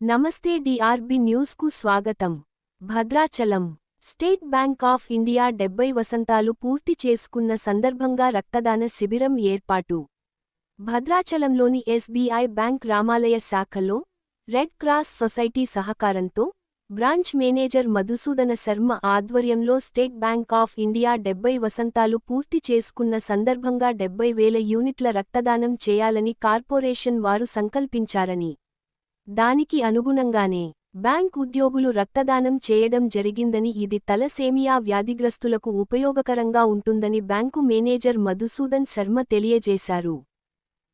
నమస్తే డిఆర్బి న్యూస్కు స్వాగతం. Bhadrachalam state bank of India 70 వసంతాలు పూర్తి చేసుకున్న సందర్భంగా రక్తదాన శిబిరం ఏర్పాటు. భద్రాచలంలోని ఎస్బీఐ బ్యాంక్ రామాలయ శాఖలో రెడ్ క్రాస్ సొసైటీ సహకారంతో బ్రాంచ్ మేనేజర్ మధుసూదన శర్మ ఆధ్వర్యంలో స్టేట్ బ్యాంక్ ఆఫ్ ఇండియా 70 వసంతాలు పూర్తి చేసుకున్న సందర్భంగా 70,000 యూనిట్ల రక్తదానం చేయాలని కార్పొరేషన్ వారు సంకల్పించారని, దానికి అనుగుణంగానే బ్యాంక్ ఉద్యోగులు రక్తదానం చేయడం జరిగిందని, ఇది తలసేమియా వ్యాధిగ్రస్తులకు ఉపయోగకరంగా ఉంటుందని బ్యాంకు మేనేజర్ మధుసూదన్ శర్మ తెలియజేశారు.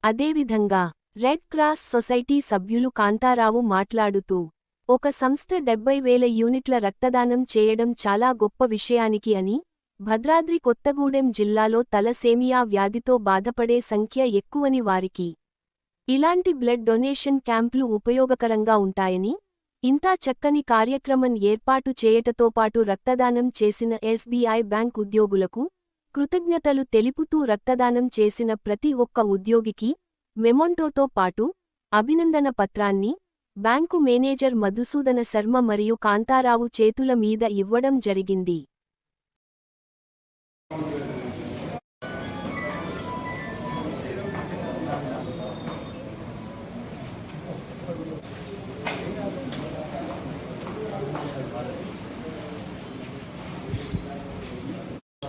అదేవిధంగా రెడ్ క్రాస్ సొసైటీ సభ్యులు కాంతారావు మాట్లాడుతూ, ఒక సంస్థ 70,000 యూనిట్ల రక్తదానం చేయడం చాలా గొప్ప విషయానికి అని, భద్రాద్రి కొత్తగూడెం జిల్లాలో తలసేమియా వ్యాధితో బాధపడే సంఖ్య ఎక్కువని, వారికి ఇలాంటి బ్లడ్ డొనేషన్ క్యాంపులు ఉపయోగకరంగా ఉంటాయని, ఇంతా చక్కని కార్యక్రమం ఏర్పాటు చేయటతో పాటు రక్తదానం చేసిన ఎస్బీఐ బ్యాంక్ ఉద్యోగులకు కృతజ్ఞతలు తెలుపుతూ రక్తదానం చేసిన ప్రతి ఒక్క ఉద్యోగికి మెమొంటోతో పాటు అభినందన పత్రాన్ని బ్యాంకు మేనేజర్ మధుసూదన శర్మ మరియు కాంతారావు చేతుల మీద ఇవ్వడం జరిగింది.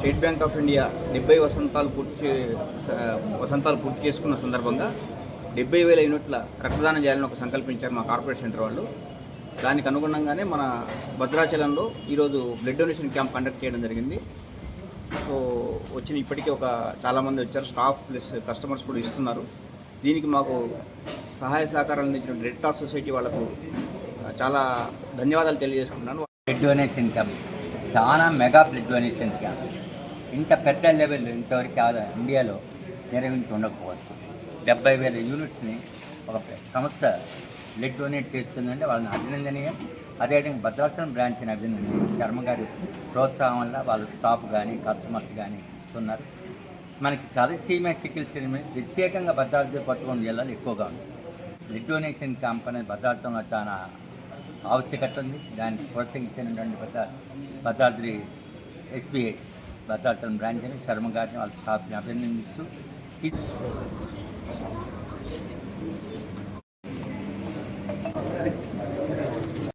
స్టేట్ బ్యాంక్ ఆఫ్ ఇండియా 70 వసంతాలు పూర్తి చేసుకున్న సందర్భంగా 70,000 యూనిట్ల రక్తదానం చేయాలని ఒక సంకల్పించారు మా కార్పొరేట్ సెంటర్ వాళ్ళు. దానికి అనుగుణంగానే మన భద్రాచలంలో ఈరోజు బ్లడ్ డొనేషన్ క్యాంప్ కండక్ట్ చేయడం జరిగింది. సో ఇప్పటికీ చాలామంది వచ్చారు, స్టాఫ్ ప్లస్ కస్టమర్స్ కూడా ఇస్తున్నారు. దీనికి మాకు సహాయ సహకారాలు అందించిన రెడ్ క్రాస్ సొసైటీ వాళ్ళకు చాలా ధన్యవాదాలు తెలియజేసుకుంటున్నాను. బ్లడ్ డొనేషన్ క్యాంప్ చాలా మెగా బ్లడ్ డొనేషన్ క్యాంప్ ఇంత పెద్ద లెవెల్ ఇంతవరకు ఇండియాలో నిర్వహించి ఉండకపోవచ్చు. 70,000 యూనిట్స్ని ఒక సంస్థ బ్లడ్ డొనేట్ చేస్తుందంటే వాళ్ళని అభినందనీయం. అదేవిధంగా భద్రాచలం బ్రాంచ్ని అభినందనీయం. శర్మ గారి ప్రోత్సాహం వల్ల వాళ్ళ స్టాఫ్ కానీ కస్టమర్స్ కానీ ఇస్తున్నారు. మనకి తలసీమియా చికిత్స ప్రత్యేకంగా భద్రాద్రి కొత్తగూడెం జిల్లాలో ఎక్కువగా ఉంది. బ్లడ్ డొనేషన్ క్యాంప్ అనేది భద్రాచలంలో చాలా ఆవశ్యకత ఉంది. దానికి ప్రోత్సహించినటువంటి భద్రాద్రి ఎస్బీఐ భద్రాచలం బ్రాంచ్ని శర్మ గారిని వాళ్ళ స్టాఫ్ని అభినందిస్తూ